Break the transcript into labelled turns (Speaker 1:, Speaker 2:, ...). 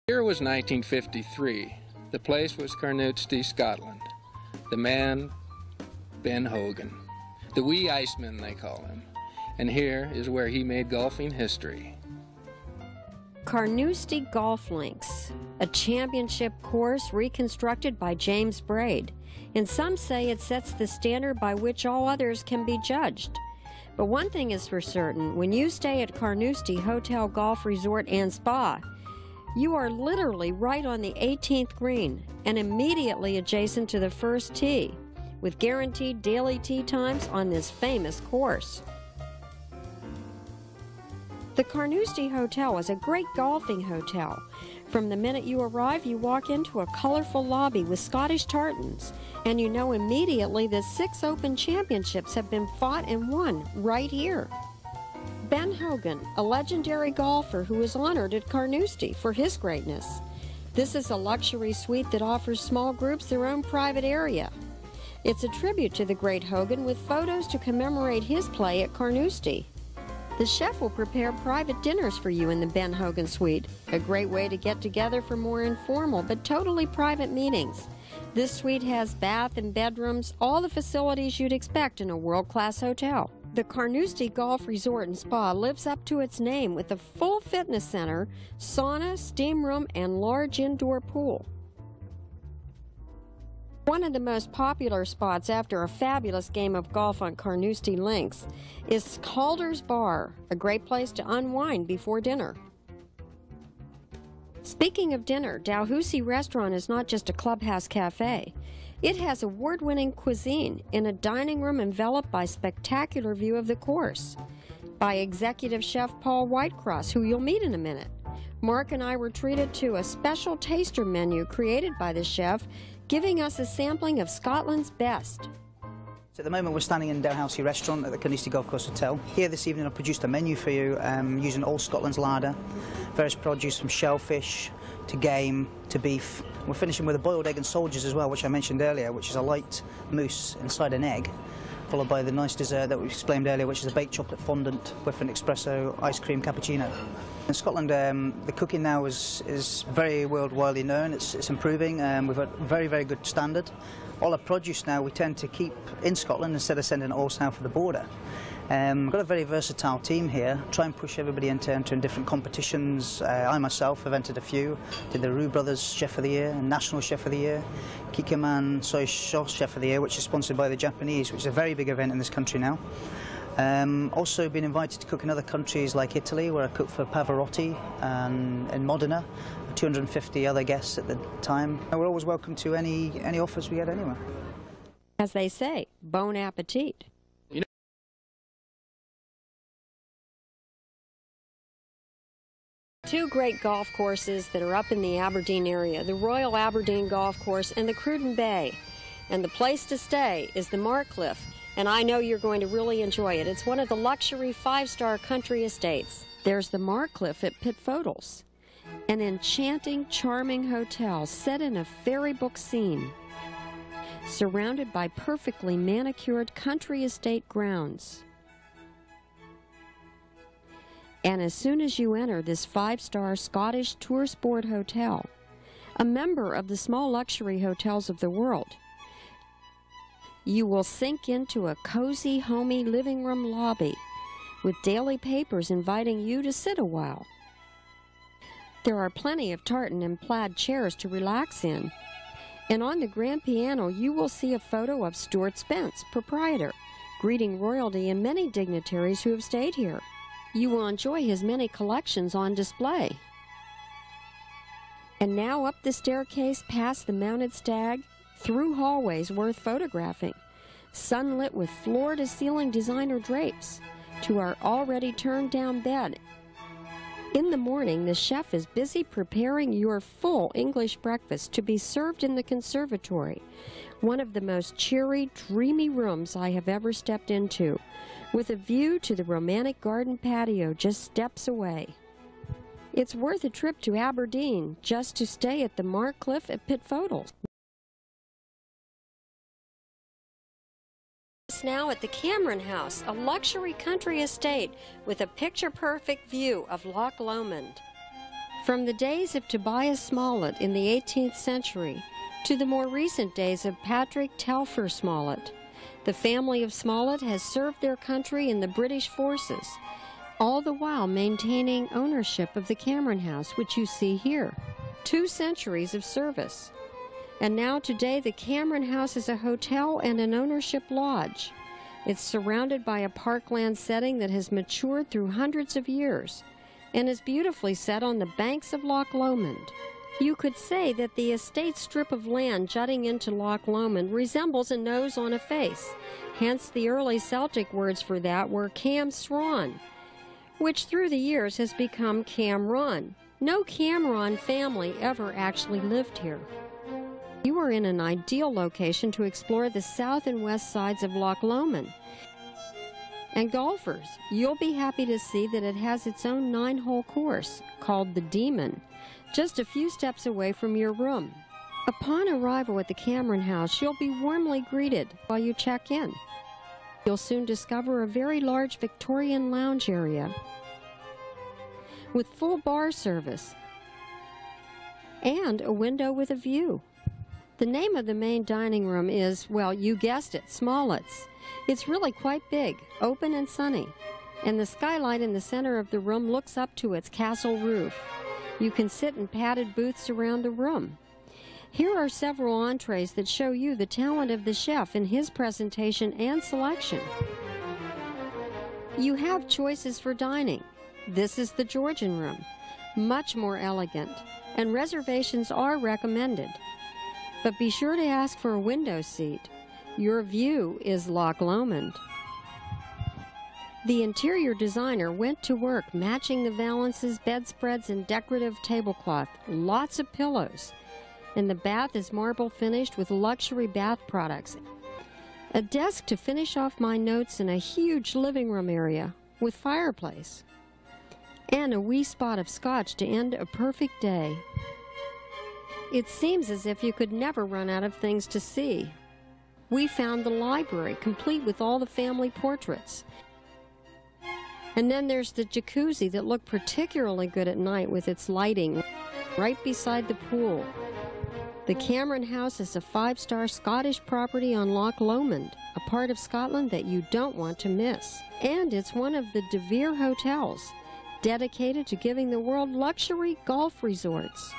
Speaker 1: Year was 1953. The place was Carnoustie, Scotland. The man, Ben Hogan. The wee Iceman, they call him. And here is where he made golfing history.
Speaker 2: Carnoustie Golf Links, a championship course reconstructed by James Braid. And some say it sets the standard by which all others can be judged. But one thing is for certain, when you stay at Carnoustie Hotel Golf Resort and Spa, you are literally right on the 18th green and immediately adjacent to the first tee, with guaranteed daily tee times on this famous course. The Carnoustie Hotel is a great golfing hotel. From the minute you arrive, you walk into a colorful lobby with Scottish tartans, and you know immediately that 6 Open Championships have been fought and won right here. Ben Hogan, a legendary golfer who is honored at Carnoustie for his greatness. This is a luxury suite that offers small groups their own private area. It's a tribute to the great Hogan with photos to commemorate his play at Carnoustie. The chef will prepare private dinners for you in the Ben Hogan suite, a great way to get together for more informal but totally private meetings. This suite has bath and bedrooms, all the facilities you'd expect in a world-class hotel. The Carnoustie Golf Resort and Spa lives up to its name with a full fitness center, sauna, steam room, and large indoor pool. One of the most popular spots after a fabulous game of golf on Carnoustie Links is Calder's Bar, a great place to unwind before dinner. Speaking of dinner, Dalhousie Restaurant is not just a clubhouse cafe. It has award-winning cuisine in a dining room enveloped by a spectacular view of the course. By executive chef Paul Whitecross, who you'll meet in a minute. Mark and I were treated to a special taster menu created by the chef, giving us a sampling of Scotland's best.
Speaker 3: So at the moment we're standing in Dalhousie Restaurant at the Carnoustie Golf Course Hotel. Here this evening I've produced a menu for you using all Scotland's larder, various produce from shellfish to game to beef. We're finishing with a boiled egg and soldiers as well, which I mentioned earlier, which is a light mousse inside an egg, followed by the nice dessert that we explained earlier, which is a baked chocolate fondant with an espresso ice cream cappuccino. In Scotland, the cooking now is very worldwide known. It's improving. We've got a very, very good standard. All our produce now we tend to keep in Scotland instead of sending it all south of the border. We've got a very versatile team here, try and push everybody into entering different competitions. I myself have entered a few, did the Roux Brothers Chef of the Year and National Chef of the Year, Kikkoman Soy Sauce Chef of the Year, which is sponsored by the Japanese, which is a very big event in this country now. Also been invited to cook in other countries like Italy, where I cooked for Pavarotti, and in Modena, 250 other guests at the time. And we're always welcome to any offers we get anywhere.
Speaker 2: As they say, bon appetit. Two great golf courses that are up in the Aberdeen area, the Royal Aberdeen Golf Course and the Cruden Bay. And the place to stay is the Marcliffe, and I know you're going to really enjoy it. It's one of the luxury 5-star country estates. There's the Marcliffe at Pitfodels, an enchanting, charming hotel set in a fairy book scene, surrounded by perfectly manicured country estate grounds. And as soon as you enter this 5-star Scottish tour sport hotel, a member of the small luxury hotels of the world, you will sink into a cozy, homey living room lobby with daily papers inviting you to sit a while. There are plenty of tartan and plaid chairs to relax in, and on the grand piano you will see a photo of Stuart Spence, proprietor, greeting royalty and many dignitaries who have stayed here. You will enjoy his many collections on display. And now up the staircase past the mounted stag, through hallways worth photographing, sunlit with floor-to-ceiling designer drapes, to our already turned-down bed. In the morning, the chef is busy preparing your full English breakfast to be served in the conservatory, one of the most cheery, dreamy rooms I have ever stepped into, with a view to the romantic garden patio just steps away. It's worth a trip to Aberdeen just to stay at the Marcliffe at Pitfodels. Now at the Cameron House, a luxury country estate with a picture-perfect view of Loch Lomond. From the days of Tobias Smollett in the 18th century to the more recent days of Patrick Telfer Smollett, the family of Smollett has served their country in the British forces, all the while maintaining ownership of the Cameron House, which you see here. 2 centuries of service. And now today the Cameron House is a hotel and an ownership lodge. It's surrounded by a parkland setting that has matured through hundreds of years and is beautifully set on the banks of Loch Lomond. You could say that the estate strip of land jutting into Loch Lomond resembles a nose on a face. Hence the early Celtic words for that were Cam Sron, which through the years has become Camron. No Cameron family ever actually lived here. You are in an ideal location to explore the south and west sides of Loch Lomond. And golfers, you'll be happy to see that it has its own 9-hole course called the Demon, just a few steps away from your room. Upon arrival at the Cameron House, you'll be warmly greeted while you check in. You'll soon discover a very large Victorian lounge area with full bar service and a window with a view. The name of the main dining room is, well, you guessed it, Smollett's. It's really quite big, open and sunny, and the skylight in the center of the room looks up to its castle roof. You can sit in padded booths around the room. Here are several entrees that show you the talent of the chef in his presentation and selection. You have choices for dining. This is the Georgian Room, much more elegant, and reservations are recommended. But be sure to ask for a window seat. Your view is Loch Lomond. The interior designer went to work matching the valances, bedspreads, and decorative tablecloth. Lots of pillows. And the bath is marble finished with luxury bath products. A desk to finish off my notes in a huge living room area with fireplace. And a wee spot of scotch to end a perfect day. It seems as if you could never run out of things to see. We found the library, complete with all the family portraits. And then there's the jacuzzi that looked particularly good at night with its lighting right beside the pool. The Cameron House is a 5-star Scottish property on Loch Lomond, a part of Scotland that you don't want to miss. And it's one of the DeVere hotels, dedicated to giving the world luxury golf resorts.